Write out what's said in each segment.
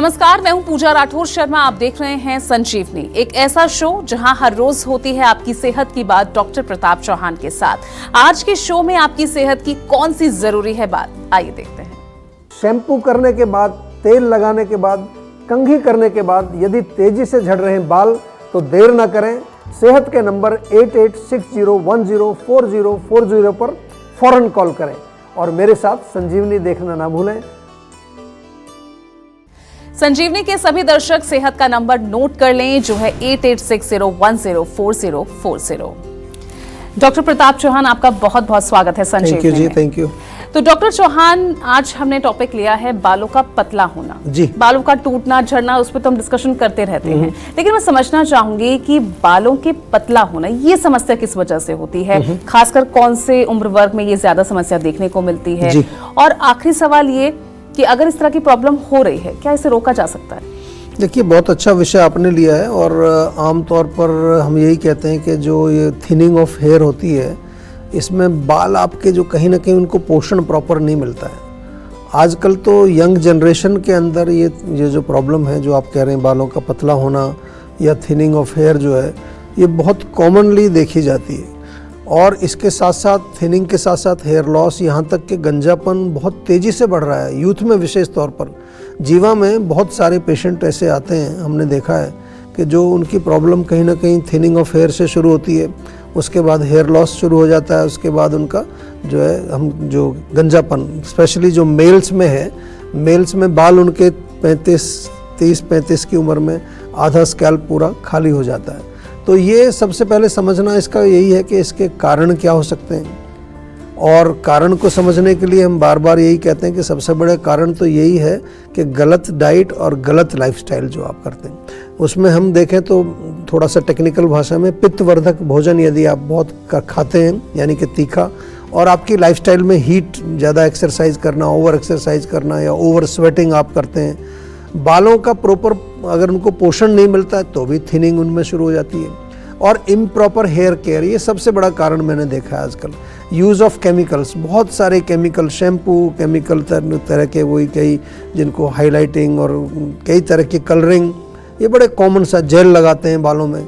नमस्कार, मैं हूं पूजा राठौर शर्मा। आप देख रहे हैं संजीवनी, एक ऐसा शो जहां हर रोज होती है आपकी सेहत की बात डॉक्टर प्रताप चौहान के साथ। आज के शो में आपकी सेहत की कौन सी जरूरी है बात, आइए देखते हैं। शैम्पू करने के बाद, तेल लगाने के बाद, कंघी करने के बाद यदि तेजी से झड़ रहे हैं बाल तो देर ना करें। सेहत के नंबर 8860104040 पर फौरन कॉल करें और मेरे साथ संजीवनी देखना ना भूलें। संजीवनी के सभी दर्शक सेहत का नंबर नोट कर लें, जो है 8860104040। डॉक्टर प्रताप चौहान, आपका बहुत बहुत स्वागत है संजीवनी में। Thank you. तो डॉक्टर चौहान, आज हमने टॉपिक लिया है बालों का पतला होना जी। बालों का टूटना झड़ना, उस पर तो हम डिस्कशन करते रहते हैं, लेकिन मैं समझना चाहूंगी कि बालों के पतला होना ये समस्या किस वजह से होती है, खासकर कौन से उम्र वर्ग में ये ज्यादा समस्या देखने को मिलती है, और आखिरी सवाल ये कि अगर इस तरह की प्रॉब्लम हो रही है, क्या इसे रोका जा सकता है? देखिए, बहुत अच्छा विषय आपने लिया है और आमतौर पर हम यही कहते हैं कि जो ये थिनिंग ऑफ हेयर होती है, इसमें बाल आपके जो कहीं ना कहीं उनको पोषण प्रॉपर नहीं मिलता है। आजकल तो यंग जनरेशन के अंदर ये जो प्रॉब्लम है, जो आप कह रहे हैं बालों का पतला होना या थिनिंग ऑफ हेयर जो है, ये बहुत कॉमनली देखी जाती है। और इसके साथ साथ थिनिंग के साथ साथ हेयर लॉस, यहाँ तक कि गंजापन बहुत तेज़ी से बढ़ रहा है यूथ में। विशेष तौर पर जीवा में बहुत सारे पेशेंट ऐसे आते हैं, हमने देखा है कि जो उनकी प्रॉब्लम कहीं ना कहीं थिनिंग ऑफ हेयर से शुरू होती है, उसके बाद हेयर लॉस शुरू हो जाता है, उसके बाद उनका जो है जो गंजापन, स्पेशली जो मेल्स में है, मेल्स में बाल उनके 30-35 की उम्र में आधा स्कैल्प पूरा खाली हो जाता है। तो ये सबसे पहले समझना इसका यही है कि इसके कारण क्या हो सकते हैं, और कारण को समझने के लिए हम बार बार यही कहते हैं कि सबसे बड़े कारण तो यही है कि गलत डाइट और गलत लाइफस्टाइल जो आप करते हैं। उसमें हम देखें तो थोड़ा सा टेक्निकल भाषा में पित्तवर्धक भोजन यदि आप बहुत खाते हैं, यानी कि तीखा, और आपकी लाइफस्टाइल में हीट, ज़्यादा एक्सरसाइज करना, ओवर एक्सरसाइज करना या ओवर स्वेटिंग आप करते हैं, बालों का प्रॉपर अगर उनको पोषण नहीं मिलता है तो भी थिनिंग उनमें शुरू हो जाती है। और इम्प्रॉपर हेयर केयर, ये सबसे बड़ा कारण मैंने देखा है आजकल। यूज़ ऑफ केमिकल्स, बहुत सारे केमिकल, शैम्पू, केमिकल तरह के, वही कई जिनको हाइलाइटिंग और कई तरह की कलरिंग, ये बड़े कॉमन सा जेल लगाते हैं बालों में,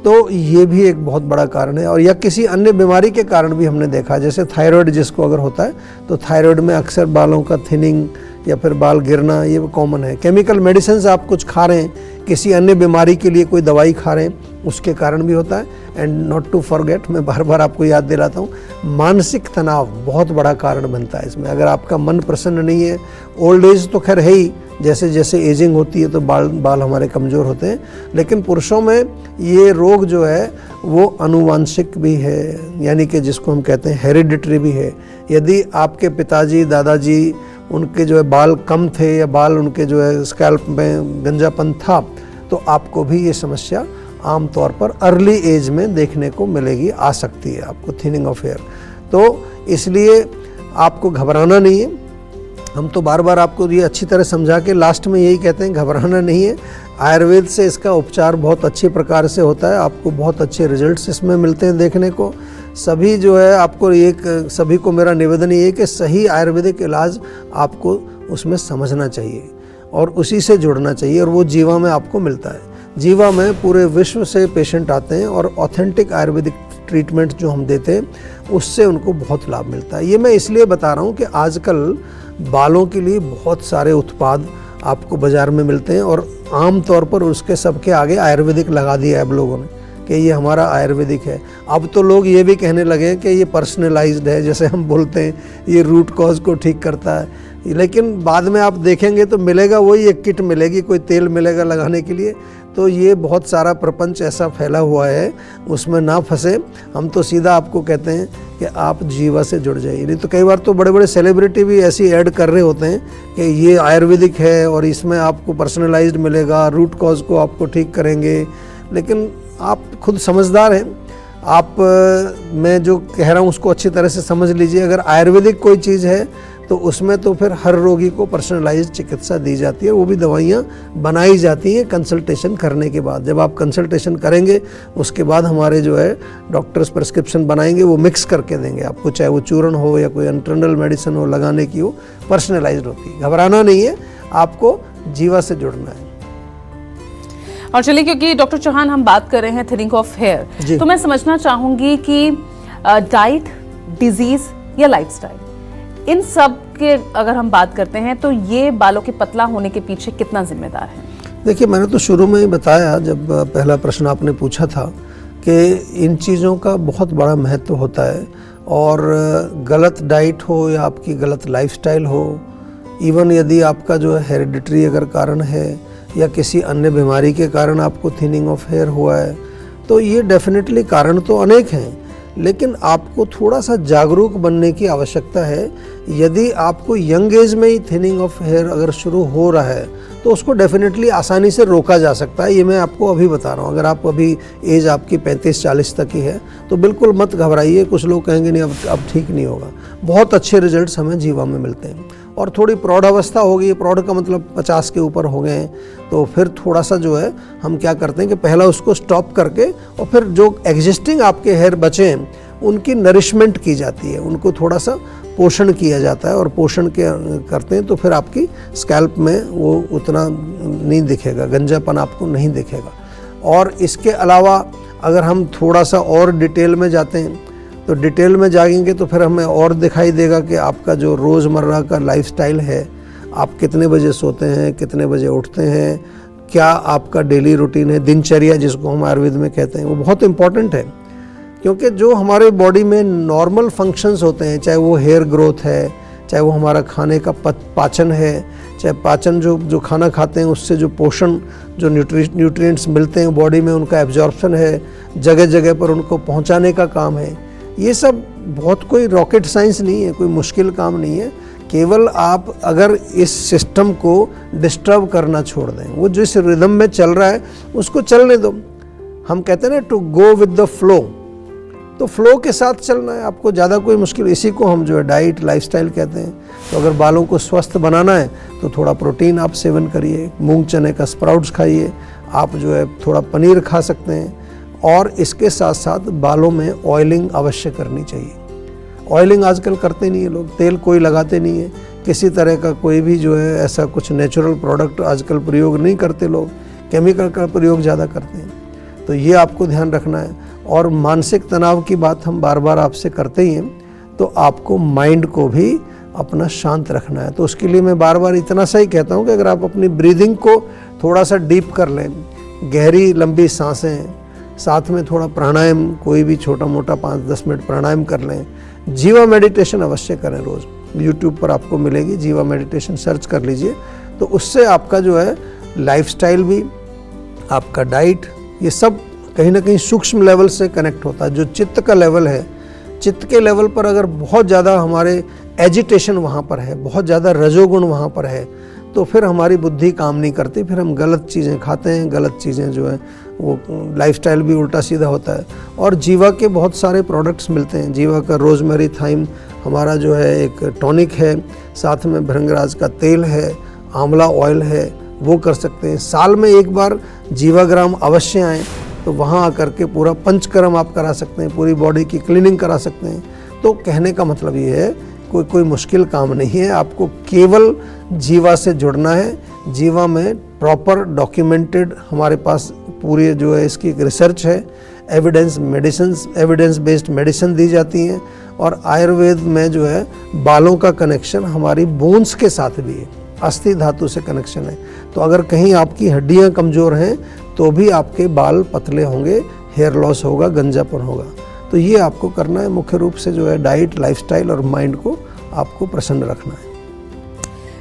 तो ये भी एक बहुत बड़ा कारण है। और या किसी अन्य बीमारी के कारण भी हमने देखा, जैसे थायराइड जिसको अगर होता है तो थायराइड में अक्सर बालों का थिनिंग या फिर बाल गिरना ये कॉमन है। केमिकल मेडिसिन आप कुछ खा रहे हैं, किसी अन्य बीमारी के लिए कोई दवाई खा रहे हैं, उसके कारण भी होता है। एंड नॉट टू फॉरगेट, मैं बार बार आपको याद दिलाता हूँ, मानसिक तनाव बहुत बड़ा कारण बनता है इसमें। अगर आपका मन प्रसन्न नहीं है, ओल्ड एज तो खैर है ही, जैसे जैसे एजिंग होती है तो बाल हमारे कमज़ोर होते हैं, लेकिन पुरुषों में ये रोग जो है वो अनुवांशिक भी है, यानी कि जिसको हम कहते हैं हेरिडिटरी भी है। यदि आपके पिताजी, दादाजी, उनके जो है बाल कम थे या बाल उनके जो है स्कैल्प में गंजापन था, तो आपको भी ये समस्या आमतौर पर अर्ली एज में देखने को मिलेगी, आ सकती है आपको थिनिंग ऑफ हेयर। तो इसलिए आपको घबराना नहीं है। हम तो बार बार आपको ये अच्छी तरह समझा के लास्ट में यही कहते हैं, घबराना नहीं है। आयुर्वेद से इसका उपचार बहुत अच्छी प्रकार से होता है, आपको बहुत अच्छे रिजल्ट्स इसमें मिलते हैं देखने को। सभी जो है आपको सभी को मेरा निवेदन ये है कि सही आयुर्वेदिक इलाज आपको उसमें समझना चाहिए और उसी से जुड़ना चाहिए, और वो जीवा में आपको मिलता है। जीवा में पूरे विश्व से पेशेंट आते हैं और ऑथेंटिक आयुर्वेदिक ट्रीटमेंट जो हम देते हैं उससे उनको बहुत लाभ मिलता है। ये मैं इसलिए बता रहा हूँ कि आजकल बालों के लिए बहुत सारे उत्पाद आपको बाज़ार में मिलते हैं और आम तौर पर उसके सबके आगे आयुर्वेदिक लगा दिया है अब लोगों ने कि ये हमारा आयुर्वेदिक है। अब तो लोग ये भी कहने लगे कि ये पर्सनलाइज्ड है, जैसे हम बोलते हैं ये रूट कॉज को ठीक करता है, लेकिन बाद में आप देखेंगे तो मिलेगा वही एक किट मिलेगी, कोई तेल मिलेगा लगाने के लिए। तो ये बहुत सारा प्रपंच ऐसा फैला हुआ है, उसमें ना फंसे। हम तो सीधा आपको कहते हैं कि आप जीवा से जुड़ जाइए। नहीं तो कई बार तो बड़े बड़े सेलिब्रिटी भी ऐसी ऐड कर रहे होते हैं कि ये आयुर्वेदिक है और इसमें आपको पर्सनलाइज्ड मिलेगा, रूट कॉज को आपको ठीक करेंगे। लेकिन आप खुद समझदार हैं, आप मैं जो कह रहा हूँ उसको अच्छी तरह से समझ लीजिए। अगर आयुर्वेदिक कोई चीज़ है तो उसमें तो फिर हर रोगी को पर्सनलाइज्ड चिकित्सा दी जाती है, वो भी दवाइयाँ बनाई जाती हैं कंसल्टेशन करने के बाद। जब आप कंसल्टेशन करेंगे उसके बाद हमारे जो है डॉक्टर्स प्रिस्क्रिप्शन बनाएंगे, वो मिक्स करके देंगे आपको, चाहे वो चूर्ण हो या कोई इंटरनल मेडिसिन हो लगाने की हो, पर्सनलाइज्ड होती है। घबराना नहीं है, आपको जीवा से जुड़ना है। और चलिए, क्योंकि डॉक्टर चौहान हम बात कर रहे हैं थिनिंग ऑफ हेयर, तो मैं समझना चाहूंगी कि डाइट, डिजीज या लाइफस्टाइल, इन सब के अगर हम बात करते हैं तो ये बालों के पतला होने के पीछे कितना जिम्मेदार है? देखिए, मैंने तो शुरू में ही बताया, जब पहला प्रश्न आपने पूछा था, कि इन चीज़ों का बहुत बड़ा महत्व होता है। और गलत डाइट हो या आपकी गलत लाइफस्टाइल हो, इवन यदि आपका जो है हेरिडिटरी अगर कारण है या किसी अन्य बीमारी के कारण आपको थिनिंग ऑफ हेयर हुआ है, तो ये डेफिनेटली कारण तो अनेक हैं, लेकिन आपको थोड़ा सा जागरूक बनने की आवश्यकता है। यदि आपको यंग एज में ही थिनिंग ऑफ हेयर अगर शुरू हो रहा है तो उसको डेफिनेटली आसानी से रोका जा सकता है। ये मैं आपको अभी बता रहा हूँ। अगर आप अभी एज आपकी 35-40 तक की है तो बिल्कुल मत घबराइए। कुछ लोग कहेंगे नहीं अब ठीक नहीं होगा, बहुत अच्छे रिजल्ट्स हमें जीवा में मिलते हैं। और थोड़ी प्रौढ़ अवस्था हो गई, प्रौढ़ का मतलब 50 के ऊपर हो गए हैं, तो फिर थोड़ा सा जो है हम क्या करते हैं कि पहला उसको स्टॉप करके और फिर जो एग्जिस्टिंग आपके हेयर बचे हैं उनकी नरिशमेंट की जाती है, उनको थोड़ा सा पोषण किया जाता है। और पोषण के करते हैं तो फिर आपकी स्कैल्प में वो उतना नहीं दिखेगा, गंजापन आपको नहीं दिखेगा। और इसके अलावा अगर हम थोड़ा सा और डिटेल में जाते हैं तो डिटेल में जाएंगे तो फिर हमें और दिखाई देगा कि आपका जो रोज़मर्रा का लाइफस्टाइल है, आप कितने बजे सोते हैं, कितने बजे उठते हैं, क्या आपका डेली रूटीन है, दिनचर्या जिसको हम आयुर्वेद में कहते हैं, वो बहुत इम्पॉर्टेंट है। क्योंकि जो हमारे बॉडी में नॉर्मल फंक्शंस होते हैं, चाहे वो हेयर ग्रोथ है, चाहे वो हमारा खाने का पाचन है, चाहे पाचन जो खाना खाते हैं उससे जो पोषण, जो न्यूट्रिएंट्स मिलते हैं बॉडी में, उनका एब्जॉर्प्शन है, जगह जगह पर उनको पहुंचाने का काम है, ये सब बहुत कोई रॉकेट साइंस नहीं है, कोई मुश्किल काम नहीं है। केवल आप अगर इस सिस्टम को डिस्टर्ब करना छोड़ दें, वो जिस रिदम में चल रहा है उसको चलने दो। हम कहते हैं ना to go with the flow, तो फ्लो के साथ चलना है आपको, ज़्यादा कोई मुश्किल, इसी को हम जो है डाइट लाइफस्टाइल कहते हैं। तो अगर बालों को स्वस्थ बनाना है तो थोड़ा प्रोटीन आप सेवन करिए, मूंग चने का स्प्राउट्स खाइए, आप जो है थोड़ा पनीर खा सकते हैं। और इसके साथ साथ बालों में ऑयलिंग अवश्य करनी चाहिए। ऑयलिंग आजकल करते नहीं है लोग, तेल कोई लगाते नहीं है, किसी तरह का कोई भी जो है ऐसा कुछ नेचुरल प्रोडक्ट आजकल प्रयोग नहीं करते लोग, केमिकल का प्रयोग ज़्यादा करते हैं। तो ये आपको ध्यान रखना है। और मानसिक तनाव की बात हम बार बार आपसे करते ही हैं, तो आपको माइंड को भी अपना शांत रखना है। तो उसके लिए मैं बार बार इतना सा ही कहता हूँ कि अगर आप अपनी ब्रीदिंग को थोड़ा सा डीप कर लें, गहरी लंबी सांसें, साथ में थोड़ा प्राणायाम, कोई भी छोटा मोटा 5-10 मिनट प्राणायाम कर लें। जीवा मेडिटेशन अवश्य करें, रोज़ यूट्यूब पर आपको मिलेगी, जीवा मेडिटेशन सर्च कर लीजिए। तो उससे आपका जो है लाइफस्टाइल भी, आपका डाइट, ये सब कहीं ना कहीं सूक्ष्म लेवल से कनेक्ट होता है। जो चित्त का लेवल है, चित्त के लेवल पर अगर बहुत ज़्यादा हमारे एजिटेशन वहाँ पर है, बहुत ज़्यादा रजोगुण वहाँ पर है, तो फिर हमारी बुद्धि काम नहीं करती, फिर हम गलत चीज़ें खाते हैं, गलत चीज़ें जो है वो लाइफस्टाइल भी उल्टा सीधा होता है। और जीवा के बहुत सारे प्रोडक्ट्स मिलते हैं। जीवा का रोज़मेरी थाइम हमारा जो है एक टॉनिक है, साथ में भृंगराज का तेल है, आंवला ऑयल है, वो कर सकते हैं। साल में एक बार जीवाग्राम अवश्य आएँ, तो वहाँ आकर के पूरा पंचकर्म आप करा सकते हैं, पूरी बॉडी की क्लीनिंग करा सकते हैं। तो कहने का मतलब ये है कोई मुश्किल काम नहीं है, आपको केवल जीवा से जुड़ना है। जीवा में प्रॉपर डॉक्यूमेंटेड हमारे पास पूरी जो है इसकी रिसर्च है, एविडेंस बेस्ड मेडिसिन दी जाती हैं। और आयुर्वेद में जो है बालों का कनेक्शन हमारी बोन्स के साथ भी है, अस्थि धातु से कनेक्शन है। तो अगर कहीं आपकी हड्डियां कमज़ोर हैं तो भी आपके बाल पतले होंगे, हेयर लॉस होगा, गंजापन होगा। तो ये आपको करना है, मुख्य रूप से जो है डाइट, लाइफस्टाइल और माइंड को आपको प्रसन्न रखना है।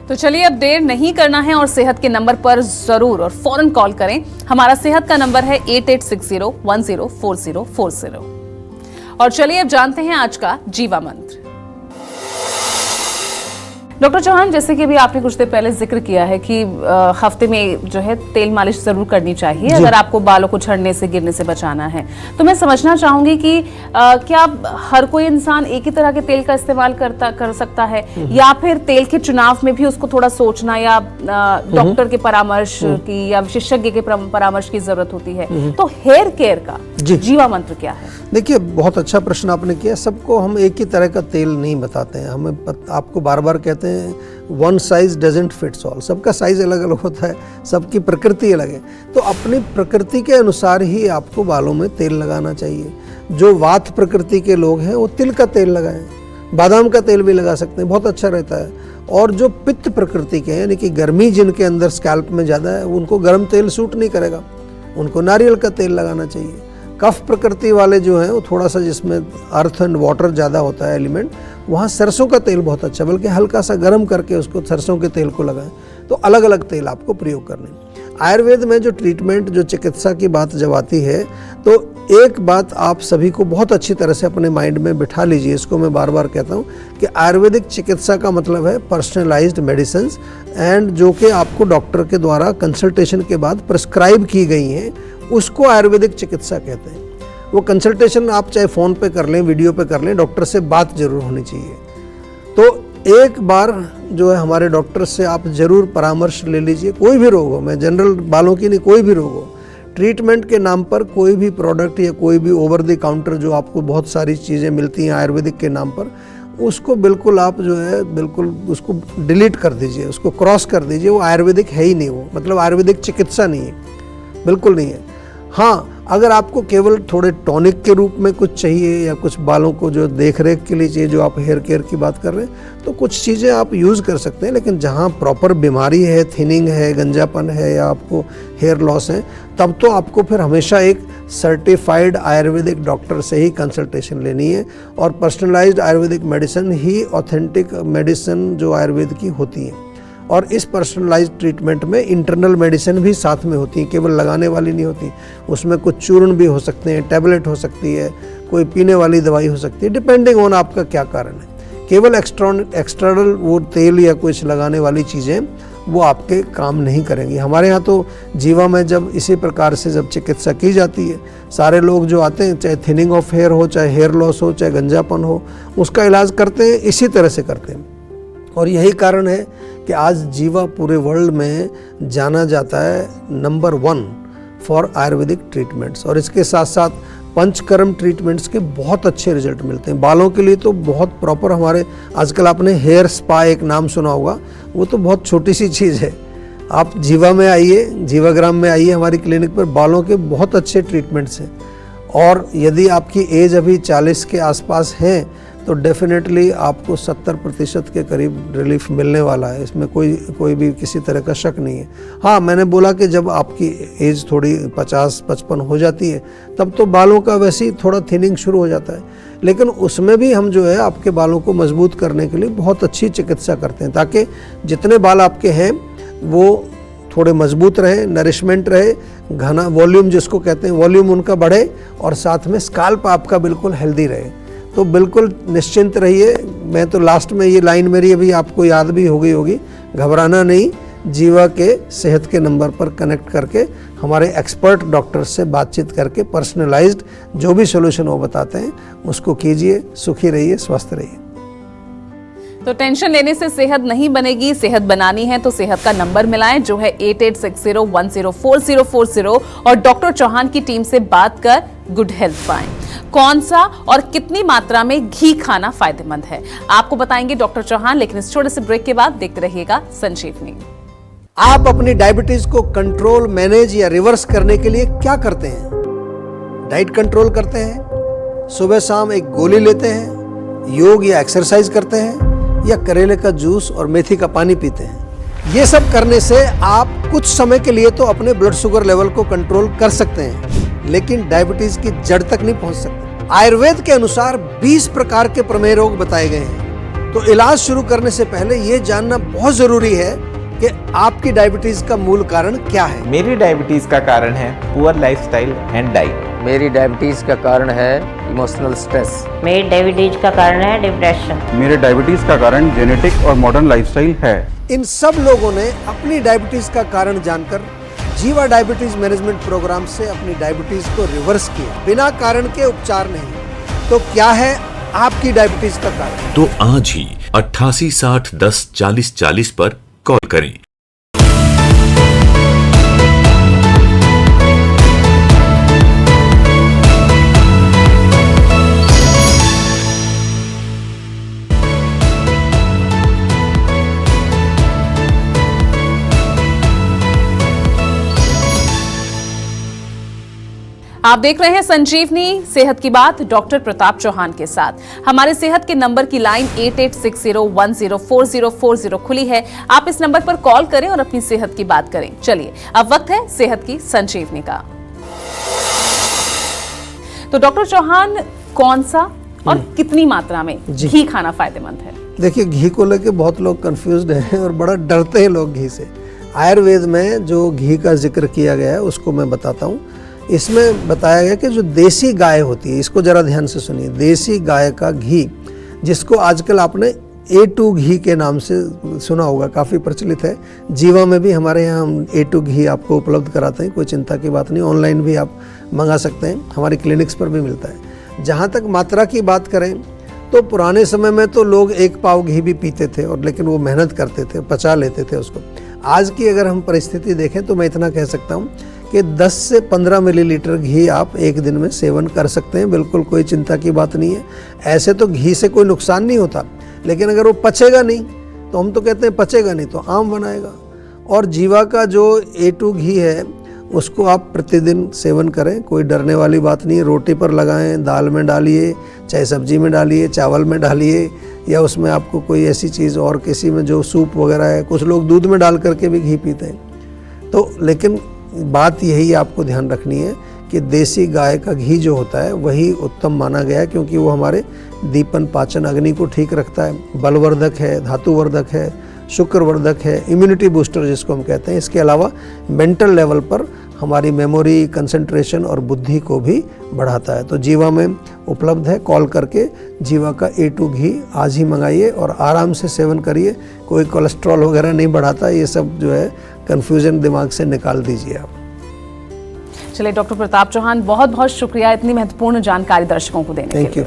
तो चलिए, अब देर नहीं करना है और सेहत के नंबर पर जरूर और फौरन कॉल करें। हमारा सेहत का नंबर है 8860104040। और चलिए अब जानते हैं आज का जीवा मंत्र। डॉक्टर चौहान, जैसे कि अभी आपने कुछ देर पहले जिक्र किया है कि हफ्ते में जो है तेल मालिश जरूर करनी चाहिए अगर आपको बालों को झड़ने से, गिरने से बचाना है। तो मैं समझना चाहूंगी कि क्या हर कोई इंसान एक ही तरह के तेल का इस्तेमाल कर सकता है, या फिर तेल के चुनाव में भी उसको थोड़ा सोचना या डॉक्टर के परामर्श की या विशेषज्ञ के परामर्श की जरूरत होती है? तो हेयर केयर का जीवा मंत्र क्या है? देखिए, बहुत अच्छा प्रश्न आपने किया। सबको हम एक ही तरह का तेल नहीं बताते हैं। हमें आपको बार बार कहते हैं हैं one size doesn't fits all, सबका साइज अलग अलग होता है, सबकी प्रकृति अलग है। तो अपनी प्रकृति के अनुसार ही आपको बालों में तेल लगाना चाहिए। जो वात प्रकृति के लोग हैं वो तिल का तेल लगाएं, बादाम का तेल भी लगा सकते हैं, बहुत अच्छा रहता है। और जो पित्त प्रकृति के हैं, यानी कि गर्मी जिनके अंदर स्कैल्प में ज़्यादा है, उनको गर्म तेल सूट नहीं करेगा, उनको नारियल का तेल लगाना चाहिए। कफ प्रकृति वाले जो हैं वो थोड़ा सा जिसमें अर्थ एंड वाटर ज़्यादा होता है एलिमेंट, वहाँ सरसों का तेल बहुत अच्छा, बल्कि हल्का सा गर्म करके उसको सरसों के तेल को लगाएं। तो अलग अलग तेल आपको प्रयोग करने। आयुर्वेद में जो ट्रीटमेंट, जो चिकित्सा की बात जब आती है, तो एक बात आप सभी को बहुत अच्छी तरह से अपने माइंड में बिठा लीजिए, इसको मैं बार बार कहता हूँ कि आयुर्वेदिक चिकित्सा का मतलब है पर्सनलाइज्ड मेडिसिन, एंड जो कि आपको डॉक्टर के द्वारा कंसल्टेशन के बाद प्रिस्क्राइब की गई हैं, उसको आयुर्वेदिक चिकित्सा कहते हैं। वो कंसल्टेशन आप चाहे फ़ोन पे कर लें, वीडियो पे कर लें, डॉक्टर से बात जरूर होनी चाहिए। तो एक बार जो है हमारे डॉक्टर से आप ज़रूर परामर्श ले लीजिए। कोई भी रोग हो, मैं जनरल बालों की नहीं, कोई भी रोग हो, ट्रीटमेंट के नाम पर कोई भी प्रोडक्ट या कोई भी ओवर द काउंटर जो आपको बहुत सारी चीज़ें मिलती हैं आयुर्वेदिक के नाम पर, उसको बिल्कुल आप जो है बिल्कुल उसको डिलीट कर दीजिए, उसको क्रॉस कर दीजिए। वो आयुर्वेदिक है ही नहीं, वो मतलब आयुर्वेदिक चिकित्सा नहीं है, बिल्कुल नहीं है। हाँ, अगर आपको केवल थोड़े टॉनिक के रूप में कुछ चाहिए या कुछ बालों को जो देख रेख के लिए चाहिए, जो आप हेयर केयर की बात कर रहे हैं, तो कुछ चीज़ें आप यूज़ कर सकते हैं। लेकिन जहाँ प्रॉपर बीमारी है, थिनिंग है, गंजापन है या आपको हेयर लॉस है, तब तो आपको फिर हमेशा एक सर्टिफाइड आयुर्वेदिक डॉक्टर से ही कंसल्टेशन लेनी है। और पर्सनलाइज्ड आयुर्वेदिक मेडिसिन ही ऑथेंटिक मेडिसिन जो आयुर्वेद की होती है। और इस पर्सनलाइज्ड ट्रीटमेंट में इंटरनल मेडिसिन भी साथ में होती है, केवल लगाने वाली नहीं होती। उसमें कुछ चूर्ण भी हो सकते हैं, टैबलेट हो सकती है, कोई पीने वाली दवाई हो सकती है, डिपेंडिंग ऑन आपका क्या कारण है। केवल एक्सटर्नल वो तेल या कुछ लगाने वाली चीज़ें वो आपके काम नहीं करेंगी। हमारे यहाँ तो जीवा में जब इसी प्रकार से जब चिकित्सा की जाती है, सारे लोग जो आते हैं, चाहे थिनिंग ऑफ हेयर हो, चाहे हेयर लॉस हो, चाहे गंजापन हो, उसका इलाज करते हैं, इसी तरह से करते हैं। और यही कारण है कि आज जीवा पूरे वर्ल्ड में जाना जाता है नंबर 1 फॉर आयुर्वेदिक ट्रीटमेंट्स। और इसके साथ साथ पंचकर्म ट्रीटमेंट्स के बहुत अच्छे रिजल्ट मिलते हैं। बालों के लिए तो बहुत प्रॉपर हमारे, आजकल आपने हेयर स्पा एक नाम सुना होगा, वो तो बहुत छोटी सी चीज़ है। आप जीवा में आइए, जीवाग्राम में आइए, हमारी क्लिनिक पर बालों के बहुत अच्छे ट्रीटमेंट्स हैं। और यदि आपकी एज अभी 40 के आसपास है तो डेफिनेटली आपको 70% के करीब रिलीफ मिलने वाला है। इसमें कोई भी किसी तरह का शक नहीं है। हाँ, मैंने बोला कि जब आपकी एज थोड़ी 50-55 हो जाती है, तब तो बालों का वैसे ही थोड़ा थिनिंग शुरू हो जाता है। लेकिन उसमें भी हम जो है आपके बालों को मजबूत करने के लिए बहुत अच्छी चिकित्सा करते हैं, ताकि जितने बाल आपके हैं वो थोड़े मजबूत रहे, नरिशमेंट रहे, घना वॉल्यूम जिसको कहते हैं, वॉल्यूम उनका बढ़े, और साथ में स्काल्प आपका बिल्कुल हेल्दी रहे। तो बिल्कुल निश्चिंत रहिए। मैं तो लास्ट में ये लाइन मेरी अभी आपको याद भी हो गई होगी, घबराना नहीं, जीवा के सेहत के नंबर पर कनेक्ट करके हमारे एक्सपर्ट डॉक्टर से बातचीत करके पर्सनलाइज्ड जो भी सोल्यूशन वो बताते हैं उसको कीजिए। सुखी रहिए, स्वस्थ रहिए। तो टेंशन लेने से सेहत नहीं बनेगी, सेहत बनानी है तो सेहत का नंबर मिलाएं जो है 8860104040 और डॉक्टर चौहान की टीम से बात कर गुड हेल्थ पाएं। कौन सा और कितनी मात्रा में घी खाना फायदेमंद है आपको बताएंगे डॉक्टर चौहान, लेकिन इस छोटे से ब्रेक के बाद देखते रहिएगा संजीवनी। आप अपनी डायबिटीज को कंट्रोल, मैनेज या रिवर्स करने के लिए क्या करते हैं? डाइट कंट्रोल करते हैं, सुबह शाम एक गोली लेते हैं, योग या एक्सरसाइज करते हैं, या करेले का जूस और मेथी का पानी पीते हैं? ये सब करने से आप कुछ समय के लिए तो अपने ब्लड शुगर लेवल को कंट्रोल कर सकते हैं, लेकिन डायबिटीज की जड़ तक नहीं पहुंच सकते। आयुर्वेद के अनुसार 20 प्रकार के प्रमेय रोग बताए गए हैं। तो इलाज शुरू करने से पहले ये जानना बहुत जरूरी है कि आपकी डायबिटीज का मूल कारण क्या है। मेरी डायबिटीज का कारण है पुअर लाइफस्टाइल एंड डाइट। मेरी डायबिटीज का कारण है इमोशनल स्ट्रेस। मेरी डायबिटीज का कारण है डिप्रेशन। मेरे डायबिटीज का कारण जेनेटिक और मॉडर्न लाइफस्टाइल है। इन सब लोगों ने अपनी डायबिटीज का कारण जानकर जीवा डायबिटीज मैनेजमेंट प्रोग्राम से अपनी डायबिटीज को रिवर्स किया, बिना कारण के उपचार नहीं। तो क्या है आपकी डायबिटीज का कारण? तो आज ही 88 60 10 40 40 पर कॉल करें। आप देख रहे हैं संजीवनी सेहत की बात डॉक्टर प्रताप चौहान के साथ। हमारे सेहत के नंबर की लाइन 8860104040 खुली है। आप इस नंबर पर कॉल करें और अपनी सेहत की बात करें। चलिए अब वक्त है सेहत की संजीवनी का। तो डॉक्टर चौहान, कौन सा और कितनी मात्रा में घी खाना फायदेमंद है? देखिए, घी को लेके बहुत लोग कंफ्यूज्ड हैं और बड़ा डरते हैं लोग घी से। आयुर्वेद में जो घी का जिक्र किया गया है उसको मैं बताता हूँ। इसमें बताया गया कि जो देसी गाय होती है, इसको जरा ध्यान से सुनिए, देसी गाय का घी, जिसको आजकल आपने A2 घी के नाम से सुना होगा, काफ़ी प्रचलित है। जीवा में भी हमारे यहाँ हम A2 घी आपको उपलब्ध कराते हैं, कोई चिंता की बात नहीं। ऑनलाइन भी आप मंगा सकते हैं, हमारी क्लिनिक्स पर भी मिलता है। जहाँ तक मात्रा की बात करें तो पुराने समय में तो लोग 1 पाव घी भी पीते थे, और लेकिन वो मेहनत करते थे, पचा लेते थे उसको। आज की अगर हम परिस्थिति देखें तो मैं इतना कह सकता हूँ कि 10 से 15 मिलीलीटर घी आप एक दिन में सेवन कर सकते हैं, बिल्कुल कोई चिंता की बात नहीं है। ऐसे तो घी से कोई नुकसान नहीं होता, लेकिन अगर वो पचेगा नहीं तो हम तो कहते हैं पचेगा नहीं तो आम बनाएगा। और जीवा का जो A2 घी है उसको आप प्रतिदिन सेवन करें, कोई डरने वाली बात नहीं है। रोटी पर लगाएं, दाल में डालिए, चाहे सब्जी में डालिए, चावल में डालिए, या उसमें आपको कोई ऐसी चीज़ और किसी में जो सूप वगैरह है, कुछ लोग दूध में डाल करके भी घी पीते हैं। तो लेकिन बात यही आपको ध्यान रखनी है कि देसी गाय का घी जो होता है वही उत्तम माना गया है, क्योंकि वो हमारे दीपन पाचन अग्नि को ठीक रखता है, बलवर्धक है, धातुवर्धक है, शुक्रवर्धक है, इम्यूनिटी बूस्टर जिसको हम कहते हैं। इसके अलावा मेंटल लेवल पर हमारी मेमोरी, कंसंट्रेशन और बुद्धि को भी बढ़ाता है। तो जीवा में उपलब्ध है, कॉल करके जीवा का A2 घी आज ही मंगाइए और आराम से सेवन करिए। कोई कोलेस्ट्रॉल वगैरह नहीं बढ़ाता, ये सब जो है कन्फ्यूजन दिमाग से निकाल दीजिए आप। चलिए डॉक्टर प्रताप चौहान, बहुत बहुत शुक्रिया इतनी महत्वपूर्ण जानकारी दर्शकों को देने के लिए। Thank you.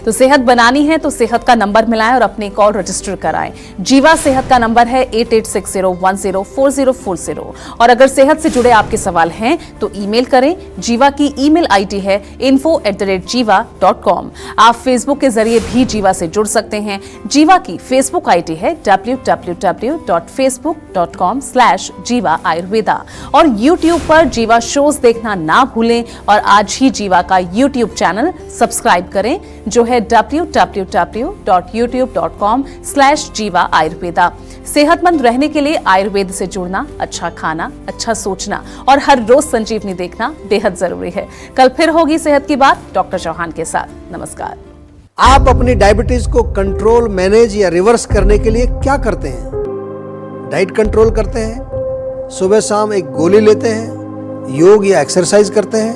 तो सेहत बनानी है तो सेहत का नंबर मिलाएं और अपनी कॉल रजिस्टर कराएं। जीवा सेहत का नंबर है 8860104040। और अगर सेहत से जुड़े आपके सवाल हैं तो ईमेल करें। जीवा की ईमेल आईडी है info@jiva.com। आप फेसबुक के जरिए भी जीवा से जुड़ सकते हैं। जीवा की फेसबुक आईडी है www.facebook.com/jiva ayurveda। और यूट्यूब पर जीवा शोज देखना ना भूलें और आज ही जीवा का यूट्यूब चैनल सब्सक्राइब करें, जो है www.youtube.com/jiva ayurveda। सेहतमंद रहने के लिए आयुर्वेद से जुड़ना, अच्छा खाना, अच्छा सोचना और हर रोज संजीवनी देखना बेहद जरूरी है। कल फिर होगी सेहत की बात डॉक्टर चौहान के साथ। नमस्कार। आप अपनी डायबिटीज को कंट्रोल, मैनेज या रिवर्स करने के लिए क्या करते हैं? डाइट कंट्रोल करते हैं, सुबह शाम एक गोली लेते हैं, योग या एक्सरसाइज करते हैं,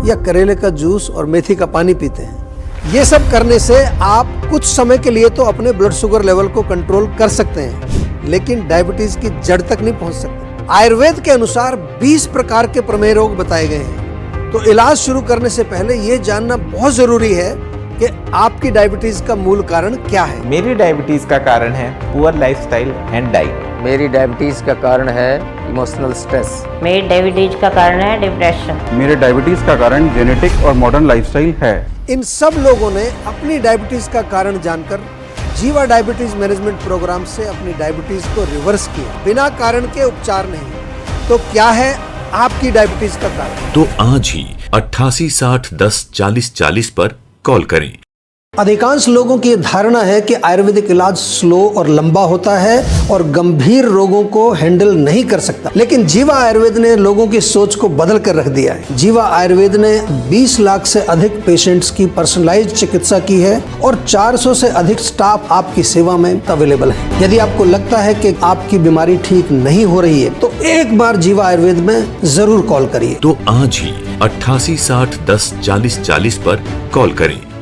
या करेले का जूस और मेथी का पानी पीते हैं? ये सब करने से आप कुछ समय के लिए तो अपने ब्लड शुगर लेवल को कंट्रोल कर सकते हैं, लेकिन डायबिटीज की जड़ तक नहीं पहुंच सकते। आयुर्वेद के अनुसार 20 प्रकार के प्रमेय रोग बताए गए हैं। तो इलाज शुरू करने से पहले ये जानना बहुत जरूरी है कि आपकी डायबिटीज का मूल कारण क्या है। मेरी डायबिटीज का कारण है पुअर लाइफस्टाइल एंड डाइट। मेरी डायबिटीज़ का कारण है इमोशनल स्ट्रेस। मेरी डायबिटीज का कारण है डिप्रेशन। मेरे डायबिटीज का कारण जेनेटिक और मॉडर्न लाइफस्टाइल है। इन सब लोगों ने अपनी डायबिटीज का कारण जानकर जीवा डायबिटीज मैनेजमेंट प्रोग्राम से अपनी डायबिटीज को रिवर्स किया, बिना कारण के उपचार नहीं। तो क्या है आपकी डायबिटीज का कारण? तो आज ही 8860104040 पर कॉल करें। अधिकांश लोगों की धारणा है कि आयुर्वेदिक इलाज स्लो और लंबा होता है और गंभीर रोगों को हैंडल नहीं कर सकता, लेकिन जीवा आयुर्वेद ने लोगों की सोच को बदल कर रख दिया है। जीवा आयुर्वेद ने 20 लाख से अधिक पेशेंट्स की पर्सनलाइज्ड चिकित्सा की है और 400 से अधिक स्टाफ आपकी सेवा में अवेलेबल है। यदि आपको लगता है कि आपकी बीमारी ठीक नहीं हो रही है तो एक बार जीवा आयुर्वेद में जरूर कॉल करिए। तो आज ही 8860104040 पर कॉल करें।